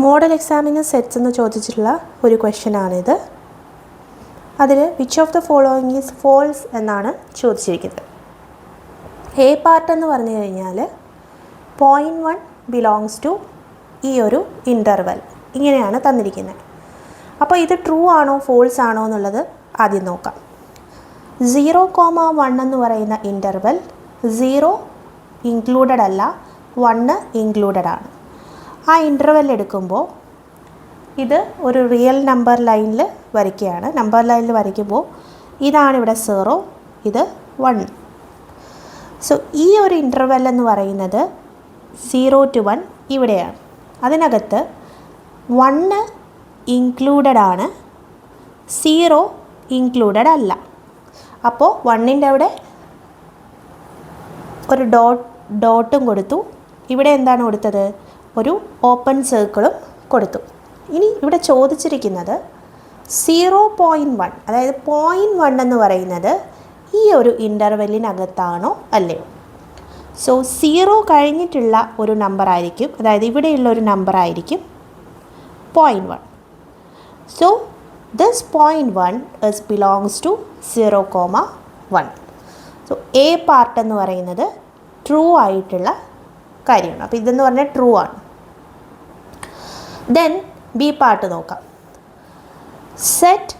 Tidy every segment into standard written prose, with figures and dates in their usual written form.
Model എക്സാമിന് sets എന്ന് ചോദിച്ചിട്ടുള്ള ഒരു ക്വസ്റ്റ്യനാണിത്. അതിൽ which of the following is false എന്നാണ് ചോദിച്ചിരിക്കുന്നത്. എ പാർട്ട് എന്ന് പറഞ്ഞു കഴിഞ്ഞാൽ 0.1 ബിലോങ്സ് ടു ഈ ഒരു ഇൻ്റർവെൽ ഇങ്ങനെയാണ് തന്നിരിക്കുന്നത്. അപ്പോൾ ഇത് ട്രൂ ആണോ ഫോൾസ് ആണോ എന്നുള്ളത് ആദ്യം നോക്കാം. 0,1 എന്ന് പറയുന്ന ഇൻ്റർവെൽ 0 ഇൻക്ലൂഡഡ് അല്ല, 1 ഇൻക്ലൂഡഡ് ആണ്. ആ ഇൻ്റർവെൽ എടുക്കുമ്പോൾ ഇത് ഒരു റിയൽ നമ്പർ ലൈനിൽ വരയ്ക്കുകയാണ്. നമ്പർ ലൈനിൽ വരയ്ക്കുമ്പോൾ ഇതാണ് ഇവിടെ 0, ഇത് 1. സോ ഈ ഒരു ഇൻ്റർവെൽ എന്ന് പറയുന്നത് 0 to 1 ഇവിടെയാണ്. അതിനകത്ത് 1 ഇൻക്ലൂഡഡ് ആണ്, 0 ഇൻക്ലൂഡഡ് അല്ല. അപ്പോൾ 1ൻ്റെ അവിടെ ഒരു ഡോട്ടും കൊടുത്തു. ഇവിടെ എന്താണ് കൊടുത്തത്? ഒരു ഓപ്പൺ സർക്കിളും കൊടുത്തു. ഇനി ഇവിടെ ചോദിച്ചിരിക്കുന്നത് 0.1, അതായത് 0.1 എന്ന് പറയുന്നത് ഈ ഒരു ഇൻ്റർവെല്ലിനകത്താണോ അല്ലയോ. സോ 0 കഴിഞ്ഞിട്ടുള്ള ഒരു നമ്പർ ആയിരിക്കും, അതായത് ഇവിടെയുള്ള ഒരു നമ്പർ ആയിരിക്കും 0.1. So this 0.1 is belongs to 0,1. So A part എന്ന് പറയുന്നത് ട്രൂ ആയിട്ടുള്ള കാര്യമാണ്. അപ്പോൾ ഇതെന്ന് പറഞ്ഞാൽ ട്രൂ ആണ്. ദെൻ ബി പാർട്ട് നോക്കാം. Set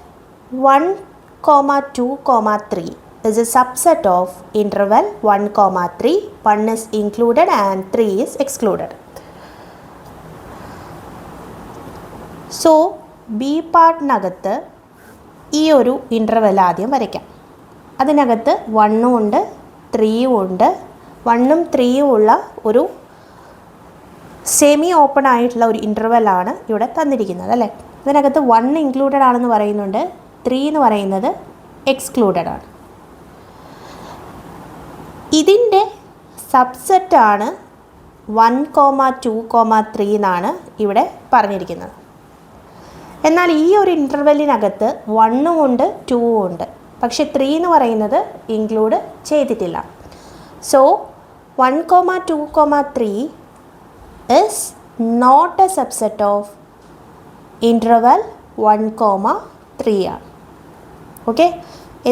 1,2,3 is a subset of interval 1,3. 1 is included and 3 is excluded. So B പാർട്ടിനകത്ത് ഈ ഒരു ഇൻ്റർവെൽ ആദ്യം വരയ്ക്കാം. അതിനകത്ത് 1 ഉണ്ട്, 3 ഉണ്ട്. 1ഉം 3ഉം ഉള്ള ഒരു സെമി ഓപ്പൺ ആയിട്ടുള്ള ഒരു ഇൻ്റർവെല്ലാണ് ഇവിടെ തന്നിരിക്കുന്നത് അല്ലേ. ഇതിനകത്ത് 1 ഇൻക്ലൂഡഡ് ആണെന്ന് പറയുന്നുണ്ട്, 3 എന്ന് പറയുന്നത് എക്സ്ക്ലൂഡഡ് ആണ്. ഇതിൻ്റെ സബ്സെറ്റാണ് 1,2,3 എന്നാണ് ഇവിടെ പറഞ്ഞിരിക്കുന്നത്. എന്നാൽ ഈ ഒരു ഇൻ്റർവെല്ലിനകത്ത് 1ഉം ഉണ്ട്, 2ഉം ഉണ്ട്, പക്ഷേ 3 എന്ന് പറയുന്നത് ഇൻക്ലൂഡ് ചെയ്തിട്ടില്ല. So 1,2,3 is not a subset of interval 1,3 ആണ്. ഓക്കെ,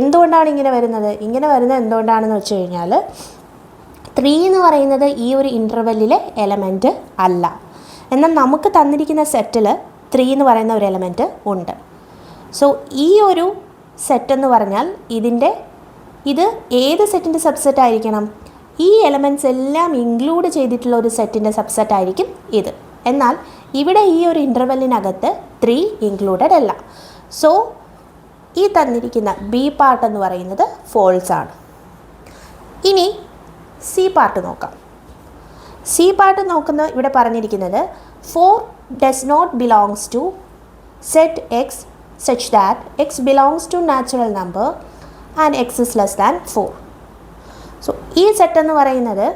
എന്തുകൊണ്ടാണ് ഇങ്ങനെ വരുന്നത്? ഇങ്ങനെ വരുന്നത് എന്തുകൊണ്ടാണെന്ന് വെച്ച് കഴിഞ്ഞാൽ 3 എന്ന് പറയുന്നത് ഈ ഒരു ഇൻ്റർവെല്ലിലെ എലമെൻറ്റ് അല്ല. എന്നാൽ നമുക്ക് തന്നിരിക്കുന്ന സെറ്റിൽ 3 എന്ന് പറയുന്ന ഒരു എലമെൻറ്റ് ഉണ്ട്. സോ ഈ ഒരു സെറ്റ് എന്ന് പറഞ്ഞാൽ ഇത് ഏത് സെറ്റിൻ്റെ സബ്സെറ്റ് ആയിരിക്കണം? ഈ എലമെൻറ്റ്സ് എല്ലാം ഇൻക്ലൂഡ് ചെയ്തിട്ടുള്ള ഒരു സെറ്റിൻ്റെ സബ്സെറ്റ് ആയിരിക്കും ഇത്. എന്നാൽ ഇവിടെ ഈ ഒരു ഇൻ്റർവെല്ലിനകത്ത് 3 ഇൻക്ലൂഡഡ് അല്ല. സോ ഈ തന്നിരിക്കുന്ന ബി പാർട്ട് എന്ന് പറയുന്നത് ഫോൾസ് ആണ്. ഇനി സി പാർട്ട് നോക്കാം. സി പാർട്ട് നോക്കുന്ന ഇവിടെ പറഞ്ഞിരിക്കുന്നത് 4 does not belongs to set x such that x belongs to natural number and x is less than 4. So ഈ സെറ്റ് എന്ന് പറയുന്നത്,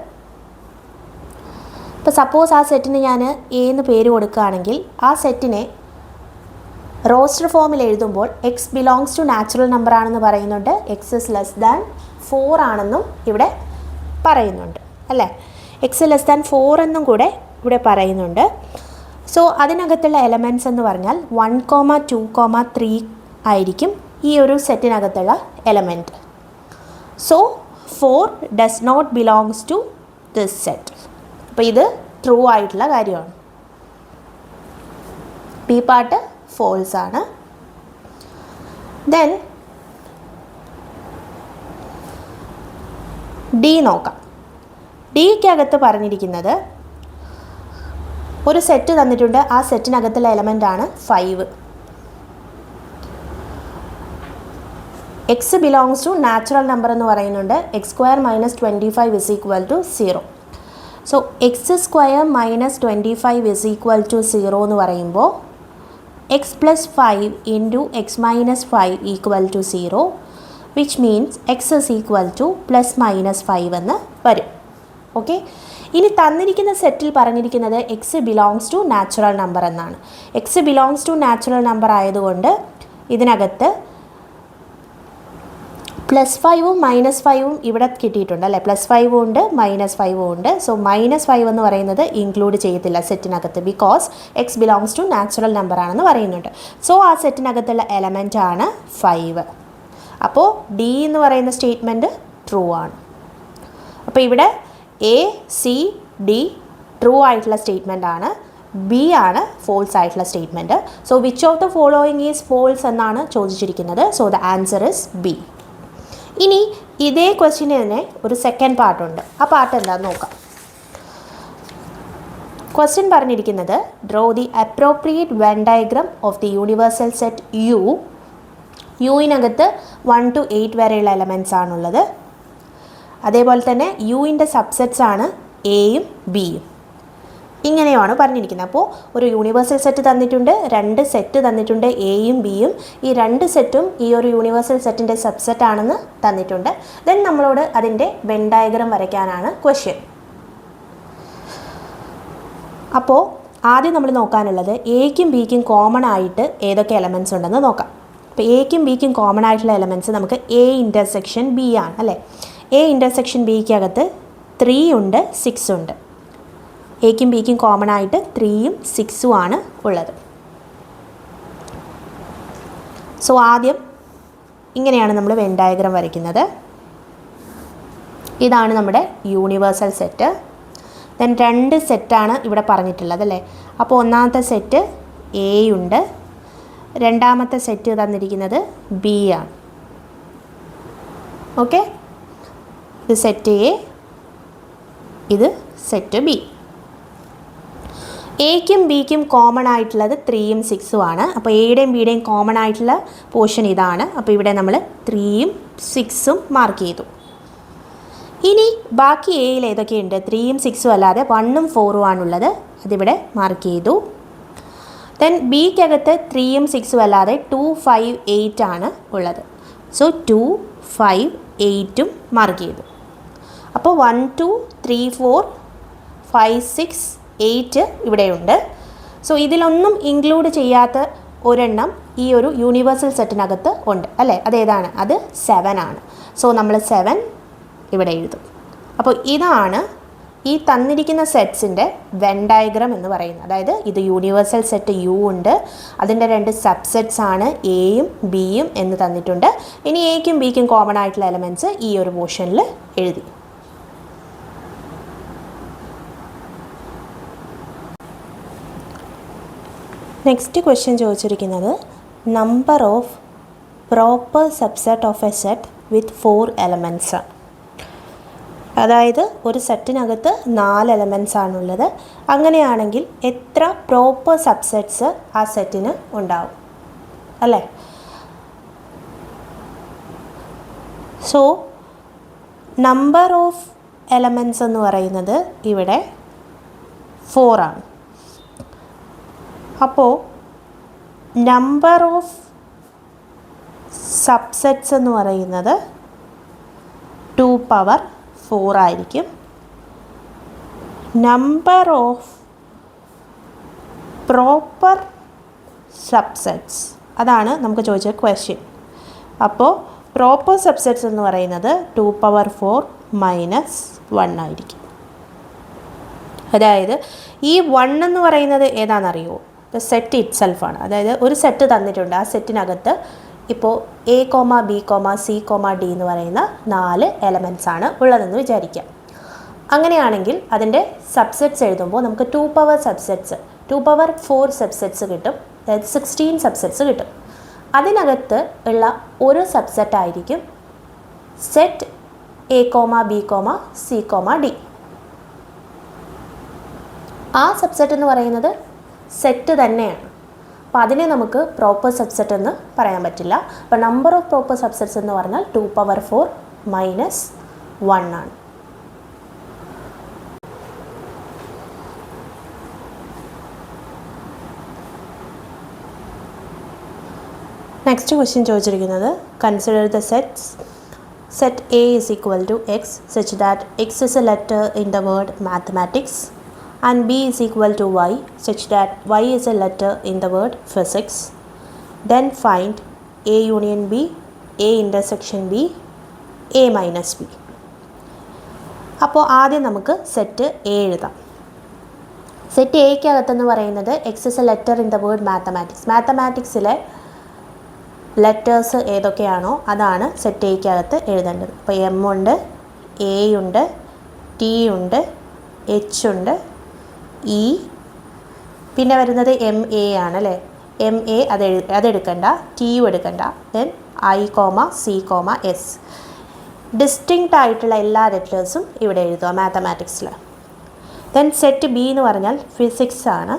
ഇപ്പോൾ സപ്പോസ് ആ സെറ്റിന് ഞാൻ എ എന്ന് പേര് കൊടുക്കുകയാണെങ്കിൽ ആ സെറ്റിനെ റോസ്റ്റർ ഫോമിൽ എഴുതുമ്പോൾ X belongs to natural number ആണെന്ന് പറയുന്നുണ്ട്, എക്സ് ഇസ് ലെസ് ദാൻ 4 ആണെന്നും ഇവിടെ പറയുന്നുണ്ട് അല്ലേ. എക്സ് ലെസ് ദാൻ 4 എന്നും കൂടെ ഇവിടെ പറയുന്നുണ്ട്. സോ അതിനകത്തുള്ള എലമെൻറ്റ്സ് എന്ന് പറഞ്ഞാൽ 1,2,3 ആയിരിക്കും ഈ ഒരു സെറ്റിനകത്തുള്ള element. So 4 does not belongs to this set. അപ്പോൾ ഇത് ട്രൂ ആയിട്ടുള്ള കാര്യമാണ്. ബി പാർട്ട് ഫോൾസ് ആണ്. ദെൻ ഡി നോക്കാം. ഡിക്കകത്ത് പറഞ്ഞിരിക്കുന്നത് ഒരു സെറ്റ് തന്നിട്ടുണ്ട്, ആ സെറ്റിനകത്തുള്ള എലമെൻ്റാണ് 5. X belongs to natural number എന്ന് പറയുന്നുണ്ട്, x² - 25 is equal to 0. So x² - 25 is equal to 0 എന്ന് പറയുമ്പോൾ x + 5 × x - 5 equal to 0, which means x is equal to +-5 എന്ന് വരും. ഓക്കെ, ഇനി തന്നിരിക്കുന്ന സെറ്റിൽ പറഞ്ഞിരിക്കുന്നത് x belongs to natural number എന്നാണ്. X belongs to natural number ആയതുകൊണ്ട് ഇതിനകത്ത് +5ഉം -5ഉം ഇവിടെ കിട്ടിയിട്ടുണ്ട് അല്ലേ. +5ഉം ഉണ്ട് -5ഉം ഉണ്ട്. സോ -5 എന്ന് പറയുന്നത് ഇൻക്ലൂഡ് ചെയ്യത്തില്ല സെറ്റിനകത്ത്, because x belongs to natural number ആണെന്ന് പറയുന്നുണ്ട്. സോ ആ സെറ്റിനകത്തുള്ള എലമെൻ്റ് ആണ് 5. അപ്പോൾ ഡി എന്ന് പറയുന്ന സ്റ്റേറ്റ്മെൻറ്റ് ട്രൂ ആണ്. അപ്പോൾ ഇവിടെ എ സി ഡി ട്രൂ ആയിട്ടുള്ള സ്റ്റേറ്റ്മെൻ്റ് ആണ്, ബി ആണ് ഫോൾസ് ആയിട്ടുള്ള statement. So which of the following is false എന്നാണ് ചോദിച്ചിരിക്കുന്നത്. So the answer is B. ഇനി ഇതേ ക്വസ്റ്റ്യന് തന്നെ ഒരു സെക്കൻഡ് പാർട്ടുണ്ട്. ആ പാർട്ട് എന്താണെന്ന് നോക്കാം. ക്വസ്റ്റ്യൻ പറഞ്ഞിരിക്കുന്നത് draw the appropriate venn diagram of the universal set U. യുവിനകത്ത് 1 to 8 വരെയുള്ള എലമെൻറ്റ്സ് ആണുള്ളത്. അതേപോലെ തന്നെ യുവിൻ്റെ സബ്സെറ്റ്സ് ആണ് എയും ബിയും. ഇങ്ങനെയാണ് പറഞ്ഞിരിക്കുന്നത്. അപ്പോൾ ഒരു യൂണിവേഴ്സൽ സെറ്റ് തന്നിട്ടുണ്ട്, 2 സെറ്റ് തന്നിട്ടുണ്ട്, എയും ബിയും. ഈ 2 സെറ്റും ഈ ഒരു യൂണിവേഴ്സൽ സെറ്റിൻ്റെ സബ്സെറ്റ് ആണെന്ന് തന്നിട്ടുണ്ട്. ദെൻ നമ്മളോട് അതിൻ്റെ വെൻ ഡയഗ്രാം വരയ്ക്കാനാണ് ക്വസ്റ്റ്യൻ. അപ്പോൾ ആദ്യം നമ്മൾ നോക്കാനുള്ളത് എയ്ക്കും ബിക്കും കോമൺ ആയിട്ട് ഏതൊക്കെ എലമെൻറ്റ്സ് ഉണ്ടെന്ന് നോക്കാം. അപ്പോൾ എയ്ക്കും ബിക്കും കോമൺ ആയിട്ടുള്ള എലമെൻറ്റ്സ് നമുക്ക് എ ഇൻ്റർസെക്ഷൻ ബി ആണ് അല്ലേ. എ ഇൻ്റർസെക്ഷൻ ബിക്കകത്ത് 3 ഉണ്ട്, 6 ഉണ്ട്. എയ്ക്കും ബിക്കും കോമൺ ആയിട്ട് 3ഉം 6ഉം ആണ് ഉള്ളത്. സോ ആദ്യം ഇങ്ങനെയാണ് നമ്മൾ വെൻ ഡയഗ്രാം വരയ്ക്കുന്നത്. ഇതാണ് നമ്മുടെ യൂണിവേഴ്സൽ സെറ്റ്. ദെൻ 2 സെറ്റാണ് ഇവിടെ പറഞ്ഞിട്ടുള്ളത് അല്ലേ. അപ്പോൾ ഒന്നാമത്തെ സെറ്റ് എ ഉണ്ട്, രണ്ടാമത്തെ സെറ്റ് തന്നിരിക്കുന്നത് ബി ആണ്. ഓക്കെ, ഇത് സെറ്റ് എ, ഇത് സെറ്റ് ബി. എയ്ക്കും ബിക്കും കോമൺ ആയിട്ടുള്ളത് 3ഉം 6ഉം ആണ്. അപ്പോൾ എയുടെയും ബിയുടെയും കോമൺ ആയിട്ടുള്ള പോർഷൻ ഇതാണ്. അപ്പോൾ ഇവിടെ നമ്മൾ 3ഉം 6ഉം മാർക്ക് ചെയ്തു. ഇനി ബാക്കി എയിൽ ഏതൊക്കെയുണ്ട്? 3ഉം 6ഉം അല്ലാതെ 1ഉം 4ഉം ആണുള്ളത്, അതിവിടെ മാർക്ക് ചെയ്തു. ദെൻ ബിക്കകത്ത് 3ഉം 6ഉം അല്ലാതെ 2, 5, 8 ആണ് ഉള്ളത്. സോ 2, 5, 8ഉം മാർക്ക് ചെയ്തു. അപ്പോൾ 1, 2, 3, 4, 5, 6, 8 ഇവിടെയുണ്ട്. സോ ഇതിലൊന്നും ഇൻക്ലൂഡ് ചെയ്യാത്ത ഒരെണ്ണം ഈ ഒരു യൂണിവേഴ്സൽ സെറ്റിനകത്ത് ഉണ്ട് അല്ലേ. അതേതാണ്? അത് 7 ആണ്. സോ നമ്മൾ 7 ഇവിടെ എഴുതും. അപ്പോൾ ഇതാണ് ഈ തന്നിരിക്കുന്ന സെറ്റ്സിൻ്റെ വെൻ ഡയഗ്രാം എന്ന് പറയുന്നത്. അതായത് ഇത് യൂണിവേഴ്സൽ സെറ്റ് യു ഉണ്ട്, അതിൻ്റെ 2 സബ്സെറ്റ്സ് ആണ് എയും ബിയും എന്ന് തന്നിട്ടുണ്ട്. ഇനി എയ്ക്കും ബിക്കും കോമൺ ആയിട്ടുള്ള എലമെൻറ്റ്സ് ഈ ഒരു പോർഷനിൽ എഴുതി. നെക്സ്റ്റ് ക്വസ്റ്റ്യൻ ചോദിച്ചിരിക്കുന്നത് number of proper subset of A set with 4 elements ആണ്. അതായത് ഒരു സെറ്റിനകത്ത് 4 എലമെൻറ്റ്സ് ആണുള്ളത്. അങ്ങനെയാണെങ്കിൽ എത്ര പ്രോപ്പർ സബ്സെറ്റ്സ് ആ സെറ്റിന് ഉണ്ടാവും അല്ലേ. സോ നമ്പർ ഓഫ് എലമെൻറ്റ്സ് എന്ന് പറയുന്നത് ഇവിടെ 4 ആണ്. അപ്പോൾ നമ്പർ ഓഫ് സബ്സെറ്റ്സ് എന്ന് പറയുന്നത് 2 power 4 ആയിരിക്കും. നമ്പർ ഓഫ് പ്രോപ്പർ സബ്സെറ്റ്സ് അതാണ് നമുക്ക് ചോദിച്ച ക്വസ്റ്റ്യൻ. അപ്പോൾ പ്രോപ്പർ സബ്സെറ്റ്സ് എന്ന് പറയുന്നത് 2 power 4 - 1 ആയിരിക്കും. അതായത് ഈ 1 എന്ന് പറയുന്നത് ഏതാണെന്നറിയുമോ? ദ സെറ്റ് ഇറ്റ് സെൽഫാണ്. അതായത് ഒരു സെറ്റ് തന്നിട്ടുണ്ട്, ആ സെറ്റിനകത്ത് ഇപ്പോൾ എ, ബി, സി, ഡി എന്ന് പറയുന്ന 4 എലമെൻറ്റ്സ് ആണ് ഉള്ളതെന്ന് വിചാരിക്കാം. അങ്ങനെയാണെങ്കിൽ അതിൻ്റെ സബ്സെറ്റ്സ് എഴുതുമ്പോൾ നമുക്ക് 2 power സബ്സെറ്റ്സ് 2 power 4 സബ്സെറ്റ്സ് കിട്ടും. അതായത് 16 സബ്സെറ്റ്സ് കിട്ടും. അതിനകത്ത് ഉള്ള ഒരു സബ്സെറ്റ് ആയിരിക്കും set A, B, C, D. ആ സബ്സെറ്റ് എന്ന് പറയുന്നത് സെറ്റ് തന്നെയാണ്. അപ്പോൾ അതിനെ നമുക്ക് പ്രോപ്പർ സബ്സെറ്റ് എന്ന് പറയാൻ പറ്റില്ല. അപ്പോൾ നമ്പർ ഓഫ് പ്രോപ്പർ സബ്സെറ്റ്സ് എന്ന് പറഞ്ഞാൽ 2 power 4 - 1 ആണ്. നെക്സ്റ്റ് ക്വസ്റ്റ്യൻ ചോദിച്ചിരിക്കുന്നത് consider the sets. Set A is equal to X such that X is a letter in the word mathematics and b is equal to y such that y is a letter in the word physics. Then find a union b, a intersection b A minus B. അപ്പോൾ ആദ്യം നമുക്ക് set A എഴുതാം. Set എയ്ക്കകത്തെന്ന് പറയുന്നത് x is a letter in the word mathematics. മാത്തമാറ്റിക്സിലെ letters ഏതൊക്കെയാണോ അതാണ് set എയ്ക്കകത്ത് എഴുതേണ്ടത്. അപ്പോൾ എം ഉണ്ട്, എ ഉണ്ട്, ടി ഉണ്ട്, എച്ച് ഉണ്ട്, ഇ, പിന്നെ വരുന്നത് എം എ ആണ് അല്ലേ. എം എ അതെടുക്കണ്ട, ടിയും എടുക്കണ്ട. Then I comma C comma S. Distinct ആയിട്ടുള്ള എല്ലാ ലെറ്റേഴ്സും ഇവിടെ എഴുതുക മാത്തമാറ്റിക്സിൽ. ദെൻ സെറ്റ് ബി എന്ന് പറഞ്ഞാൽ ഫിസിക്സ് ആണ്,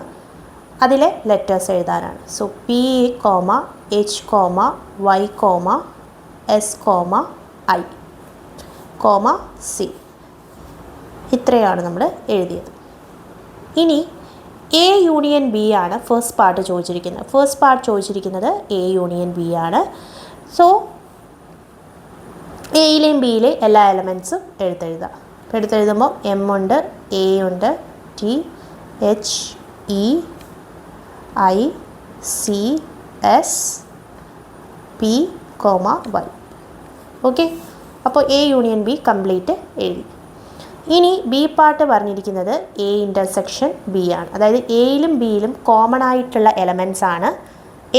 അതിലെ ലെറ്റേഴ്സ് എഴുതാനാണ്. So P comma H comma Y comma S comma I comma C. ഇത്രയാണ് നമ്മൾ എഴുതിയത്. ഇനി എ യൂണിയൻ ബി ആണ് ഫസ്റ്റ് പാർട്ട് ചോദിച്ചിരിക്കുന്നത്. ഫസ്റ്റ് പാർട്ട് ചോദിച്ചിരിക്കുന്നത് എ യൂണിയൻ ബി ആണ്. സോ എയിലെയും ബിയിലെയും എല്ലാ എലമെൻറ്റ്സും എടുത്തെഴുതാം. എടുത്തെഴുതുമ്പോൾ എം ഉണ്ട്, എ ഉണ്ട്, T, H, E, I, C, S, P comma Y. Okay, അപ്പോൾ എ യൂണിയൻ ബി കംപ്ലീറ്റ് എഴുതി. ഇനി ബി പാർട്ട് പറഞ്ഞിരിക്കുന്നത് എ ഇൻ്റർസെക്ഷൻ ബി ആണ്. അതായത് എയിലും ബിയിലും കോമൺ ആയിട്ടുള്ള എലമെൻറ്റ്സ് ആണ്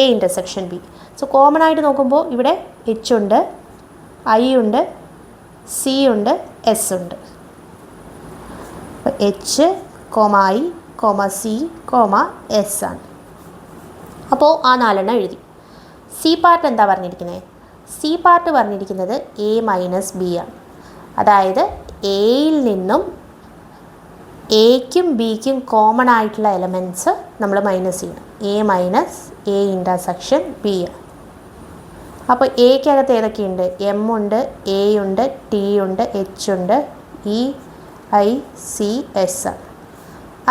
A intersection B. So common ആയിട്ട് നോക്കുമ്പോൾ ഇവിടെ എച്ച് ഉണ്ട്, ഐ ഉണ്ട്, സി ഉണ്ട്, എസ് ഉണ്ട്. H comma I comma C comma S ആണ്. അപ്പോൾ ആ 4 എഴുതി. സി പാർട്ട് എന്താ പറഞ്ഞിരിക്കുന്നത്? സി പാർട്ട് പറഞ്ഞിരിക്കുന്നത് എ മൈനസ് ബി ആണ്. അതായത് എയിൽ നിന്നും എക്കും ബിക്കും കോമൺ ആയിട്ടുള്ള എലമെൻറ്റ്സ് നമ്മൾ മൈനസ് ചെയ്യണം. A minus A intersection B ആണ്. അപ്പോൾ എക്കകത്ത് ഏതൊക്കെയുണ്ട്? എം ഉണ്ട്, എ ഉണ്ട്, ടി ഉണ്ട്, എച്ച് ഉണ്ട്, ഇ, ഐ, സി, എസ് ആണ്.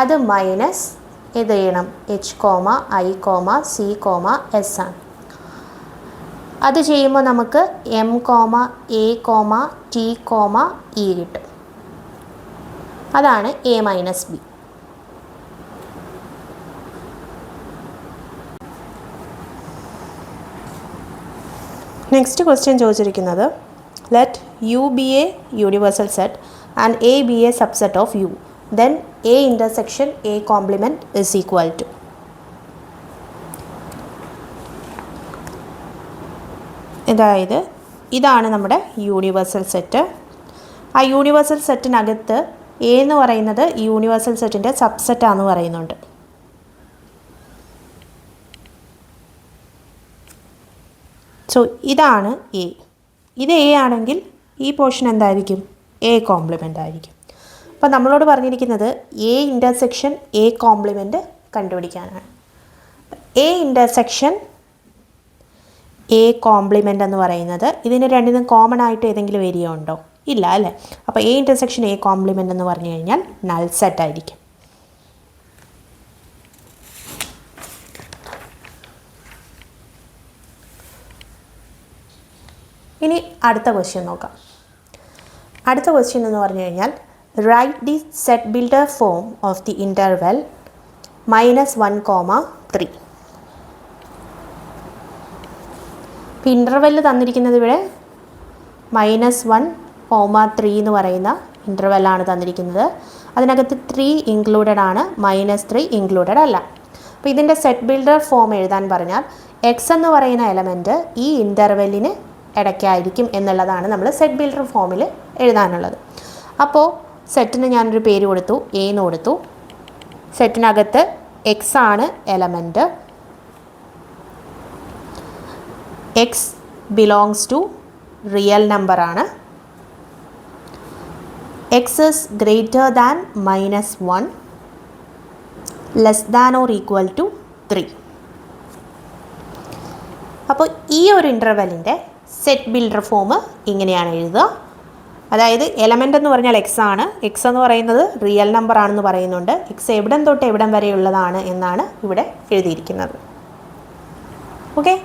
അത് മൈനസ് ഇത് ചെയ്യണം H comma I comma C comma S ആണ്. അത് ചെയ്യുമ്പോൾ നമുക്ക് M comma A comma T comma E കിട്ടും. അതാണ് A minus B. Next question ചോദിച്ചിരിക്കുന്നത് let U be a universal set and A be a subset of U, then A intersection A complement is equal to. അതായത് ഇതാണ് നമ്മുടെ universal set. ആ universal സെറ്റിനകത്ത് A എന്ന് പറയുന്നത് യൂണിവേഴ്സൽ സെറ്റിൻ്റെ സബ്സെറ്റാണെന്ന് പറയുന്നുണ്ട്. സോ ഇതാണ് എ. ഇത് എ ആണെങ്കിൽ ഈ പോർഷൻ എന്തായിരിക്കും? എ കോംപ്ലിമെൻ്റ് ആയിരിക്കും. അപ്പോൾ നമ്മളോട് പറഞ്ഞിരിക്കുന്നത് എ ഇൻ്റർസെക്ഷൻ എ കോംപ്ലിമെൻറ്റ് കണ്ടുപിടിക്കാനാണ്. എ ഇൻ്റർസെക്ഷൻ എ കോംപ്ലിമെൻ്റ് എന്ന് പറയുന്നത് ഇതിന് രണ്ടിനും കോമൺ ആയിട്ട് ഏതെങ്കിലും ഏരിയ ഉണ്ടോ? ഇല്ല അല്ലേ. അപ്പോൾ എ ഇൻ്റർസെക്ഷൻ എ കോംപ്ലിമെൻ്റ് എന്ന് പറഞ്ഞു കഴിഞ്ഞാൽ നൾ സെറ്റ് ആയിരിക്കും. ഇനി അടുത്ത ക്വസ്റ്റ്യൻ നോക്കാം. അടുത്ത ക്വസ്റ്റ്യൻ എന്ന് പറഞ്ഞു കഴിഞ്ഞാൽ write the set builder form of the interval -1, 3. ഇപ്പോൾ ഇൻ്റർവെല്ല് തന്നിരിക്കുന്നത് ഇവിടെ -1, 3 എന്ന് പറയുന്ന ഇൻ്റർവെല്ലാണ് തന്നിരിക്കുന്നത്. അതിനകത്ത് 3 ഇൻക്ലൂഡഡ് ആണ്, -3 ഇൻക്ലൂഡഡ് അല്ല. അപ്പോൾ ഇതിൻ്റെ സെറ്റ് ബിൽഡർ ഫോം എഴുതാൻ പറഞ്ഞാൽ എക്സ് എന്ന് പറയുന്ന എലമെൻറ്റ് ഈ ഇൻ്റർവെല്ലിന് ഇടയ്ക്കായിരിക്കും എന്നുള്ളതാണ് നമ്മൾ സെറ്റ് ബിൽഡർ ഫോമിൽ എഴുതാനുള്ളത്. അപ്പോൾ സെറ്റിന് ഞാനൊരു പേര് കൊടുത്തു, എ എന്ന് കൊടുത്തു. സെറ്റിനകത്ത് എക്സ് ആണ് element. X belongs to real നമ്പറാണ്. X is greater than -1, less than or equal to 3. അപ്പോൾ ഈ ഒരു ഇൻ്റർവെല്ലിൻ്റെ സെറ്റ് ബിൽഡർ ഫോം ഇങ്ങനെയാണ് എഴുതുക. അതായത് എലമെൻ്റ് എന്ന് പറഞ്ഞാൽ എക്സ് ആണ്. എക്സ് എന്ന് പറയുന്നത് റിയൽ നമ്പർ ആണെന്ന് പറയുന്നുണ്ട്. എക്സ് എവിടം തൊട്ട് എവിടം വരെയുള്ളതാണ് എന്നാണ് ഇവിടെ എഴുതിയിരിക്കുന്നത്. ഓക്കെ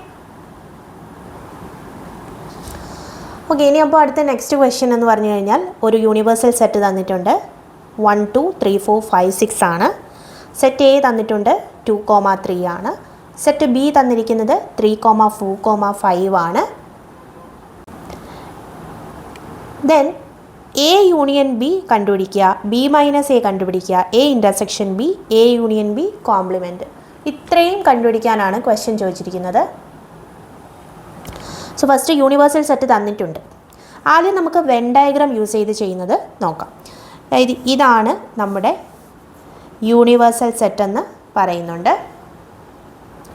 ഇനി അപ്പോൾ അടുത്ത നെക്സ്റ്റ് ക്വസ്റ്റ്യൻ എന്ന് പറഞ്ഞു കഴിഞ്ഞാൽ ഒരു യൂണിവേഴ്സൽ സെറ്റ് തന്നിട്ടുണ്ട്. 1, 2, 3, 4, 5, 6 ആണ്. സെറ്റ് എ തന്നിട്ടുണ്ട് 2, 3 ആണ്. സെറ്റ് ബി തന്നിരിക്കുന്നത് 3, 4, 5 ആണ്. ദെൻ എ യൂണിയൻ ബി കണ്ടുപിടിക്കുക, ബി മൈനസ് എ കണ്ടുപിടിക്കുക, A intersection B, A union B compliment. ഇത്രയും കണ്ടുപിടിക്കാനാണ് ക്വസ്റ്റ്യൻ ചോദിച്ചിരിക്കുന്നത്. സോ ഫസ്റ്റ് യൂണിവേഴ്സൽ സെറ്റ് തന്നിട്ടുണ്ട്. ആദ്യം നമുക്ക് വെൻ ഡയഗ്രാം യൂസ് ചെയ്ത് ചെയ്യുന്നത് നോക്കാം. അതായത് ഇതാണ് നമ്മുടെ യൂണിവേഴ്സൽ സെറ്റ് എന്ന് പറയുന്നുണ്ട്.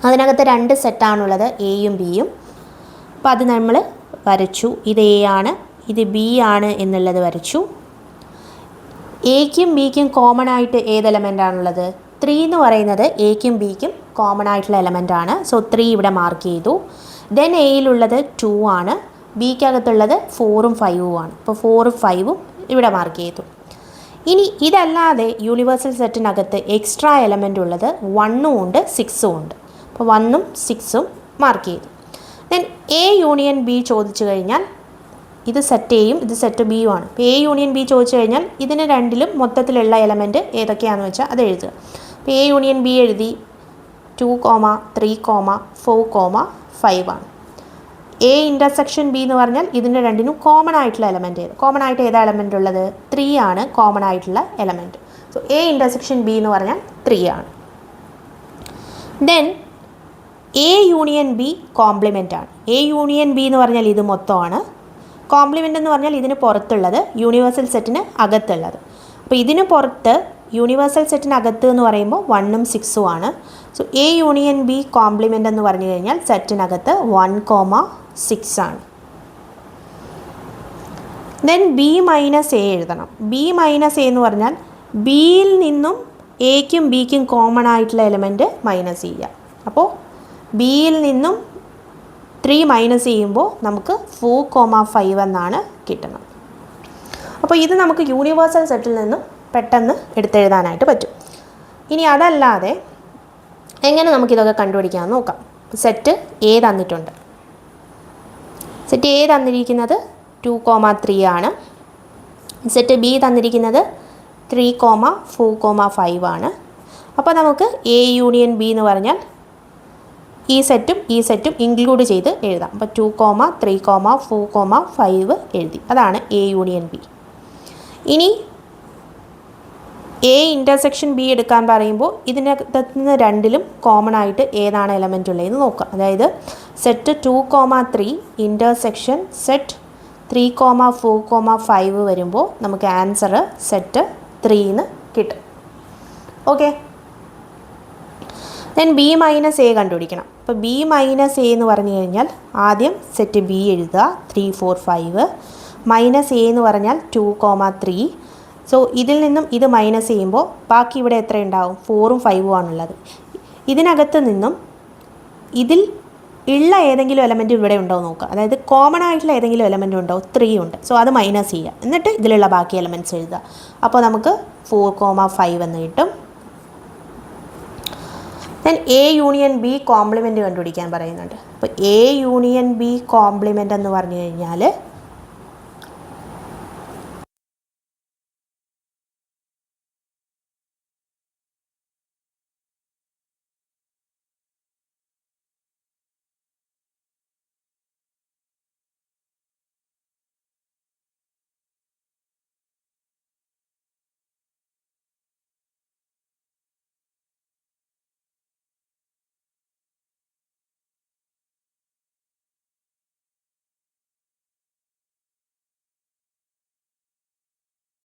അതിനകത്ത് 2 സെറ്റാണുള്ളത്, എയും ബിയും. അപ്പോൾ അത് നമ്മൾ വരച്ചു. ഇത് എ ആണ്, ഇത് ബി ആണ് എന്നുള്ളത് വരച്ചു. എക്കും ബിക്കും കോമൺ ആയിട്ട് ഏത് എലമെൻ്റ് ആണുള്ളത്? 3 എന്ന് പറയുന്നത് എക്കും ബിക്കും കോമൺ ആയിട്ടുള്ള എലമെൻ്റ് ആണ്. സോ 3 ഇവിടെ മാർക്ക് ചെയ്തു. ദെൻ എയിലുള്ളത് 2 ആണ്, ബിക്കകത്തുള്ളത് 4ഉം 5ഉം ആണ്. അപ്പോൾ 4ഉം 5ഉം ഇവിടെ മാർക്ക് ചെയ്തു. ഇനി ഇതല്ലാതെ യൂണിവേഴ്സൽ സെറ്റിനകത്ത് എക്സ്ട്രാ എലമെൻ്റ് ഉള്ളത് 1ഉം ഉണ്ട് 6ഉം ഉണ്ട്. അപ്പോൾ 1ഉം 6ഉം മാർക്ക് ചെയ്തു. ദെൻ എ യൂണിയൻ ബി ചോദിച്ചു കഴിഞ്ഞാൽ ഇത് സെറ്റ് എയും ഇത് സെറ്റ് ബിയും ആണ്. അപ്പോൾ എ യൂണിയൻ ബി ചോദിച്ചു കഴിഞ്ഞാൽ ഇതിന് രണ്ടിലും മൊത്തത്തിലുള്ള എലമെൻറ്റ് ഏതൊക്കെയാണെന്ന് വെച്ചാൽ അത് എഴുതുക. അപ്പോൾ എ യൂണിയൻ ബി എഴുതി. 2, 3, 4, 5 ആണ്. എ ഇൻ്റർസെക്ഷൻ ബി എന്ന് പറഞ്ഞാൽ ഇതിൻ്റെ രണ്ടിനും കോമൺ ആയിട്ടുള്ള എലമെൻറ്റ് ഏത്? കോമൺ ആയിട്ട് ഏതാ എലമെൻ്റ് ഉള്ളത്? 3 ആണ് കോമൺ ആയിട്ടുള്ള element. So A intersection B എന്ന് പറഞ്ഞാൽ 3 ആണ്. Then A union B compliment ആണ്. എ യൂണിയൻ ബി എന്ന് പറഞ്ഞാൽ ഇത് മൊത്തമാണ്. കോംപ്ലിമെൻ്റ് എന്ന് പറഞ്ഞാൽ ഇതിന് പുറത്തുള്ളത്, യൂണിവേഴ്സൽ സെറ്റിന് അകത്തുള്ളത്. അപ്പോൾ ഇതിന് പുറത്ത് യൂണിവേഴ്സൽ സെറ്റിനകത്ത് എന്ന് പറയുമ്പോൾ 1ഉം 6ഉം ആണ്. So A union B compliment എന്ന് പറഞ്ഞു കഴിഞ്ഞാൽ സെറ്റിനകത്ത് 1, 6 ആണ്. ദെൻ ബി മൈനസ് എ എഴുതണം. ബി മൈനസ് എ എന്ന് പറഞ്ഞാൽ ബിയിൽ നിന്നും എക്കും ബിക്കും കോമൺ ആയിട്ടുള്ള എലമെൻറ്റ് മൈനസ് ചെയ്യുക. അപ്പോൾ ബിയിൽ നിന്നും 3 മൈനസ് ചെയ്യുമ്പോൾ നമുക്ക് 4, 5 എന്നാണ് കിട്ടുന്നത്. അപ്പോൾ ഇത് നമുക്ക് യൂണിവേഴ്സൽ സെറ്റിൽ നിന്നും പെട്ടെന്ന് എടുത്തെഴുതാനായിട്ട് പറ്റും. ഇനി അതല്ലാതെ എങ്ങനെ നമുക്കിതൊക്കെ കണ്ടുപിടിക്കാമെന്ന് നോക്കാം. സെറ്റ് എ തന്നിട്ടുണ്ട്. സെറ്റ് എ തന്നിരിക്കുന്നത് 2, 3 ആണ്. സെറ്റ് ബി തന്നിരിക്കുന്നത് 3, 4, 5 ആണ്. അപ്പോൾ നമുക്ക് എ യൂണിയൻ ബി എന്ന് പറഞ്ഞാൽ ഈ സെറ്റും ഇൻക്ലൂഡ് ചെയ്ത് എഴുതാം. അപ്പോൾ 2, 3, 4, 5 എഴുതി. അതാണ് എ യൂണിയൻ ബി. ഇനി എ ഇൻ്റർസെക്ഷൻ ബി എടുക്കാൻ പറയുമ്പോൾ ഇതിനകത്ത് നിന്ന് രണ്ടിലും കോമൺ ആയിട്ട് ഏതാണ് എലമെൻ്റ് ഉള്ളതെന്ന് നോക്കാം. അതായത് സെറ്റ് 2, 3 ഇൻ്റർസെക്ഷൻ സെറ്റ് 3, 4, 5 വരുമ്പോൾ നമുക്ക് ആൻസർ സെറ്റ് 3 എന്ന് കിട്ടും. Okay. Then B minus A കണ്ടുപിടിക്കണം. അപ്പോൾ ബി മൈനസ് എ എന്ന് പറഞ്ഞു കഴിഞ്ഞാൽ ആദ്യം സെറ്റ് ബി എഴുതുക. 3, 4, 5 മൈനസ് എ എന്ന് പറഞ്ഞാൽ 2, 3. സോ ഇതിൽ നിന്നും ഇത് മൈനസ് ചെയ്യുമ്പോൾ ബാക്കി ഇവിടെ എത്ര ഉണ്ടാവും? 4ഉം 5ഉം ആണുള്ളത്. ഇതിനകത്ത് നിന്നും ഇതിൽ ഉള്ള ഏതെങ്കിലും എലമെൻറ്റ് ഇവിടെ ഉണ്ടോ നോക്കുക. അതായത് കോമൺ ആയിട്ടുള്ള ഏതെങ്കിലും എലമെൻറ്റ് ഉണ്ടോ? 3 ഉണ്ട്. സോ അത് മൈനസ് ചെയ്യുക. എന്നിട്ട് ഇതിലുള്ള ബാക്കി എലമെൻറ്റ്സ് എഴുതുക. അപ്പോൾ നമുക്ക് 4, 5 എന്ന് കിട്ടും. Then A union B compliment കണ്ടുപിടിക്കാൻ പറയുന്നുണ്ട്. അപ്പോൾ എ യൂണിയൻ ബി കോംപ്ലിമെൻ്റ് എന്ന് പറഞ്ഞു കഴിഞ്ഞാൽ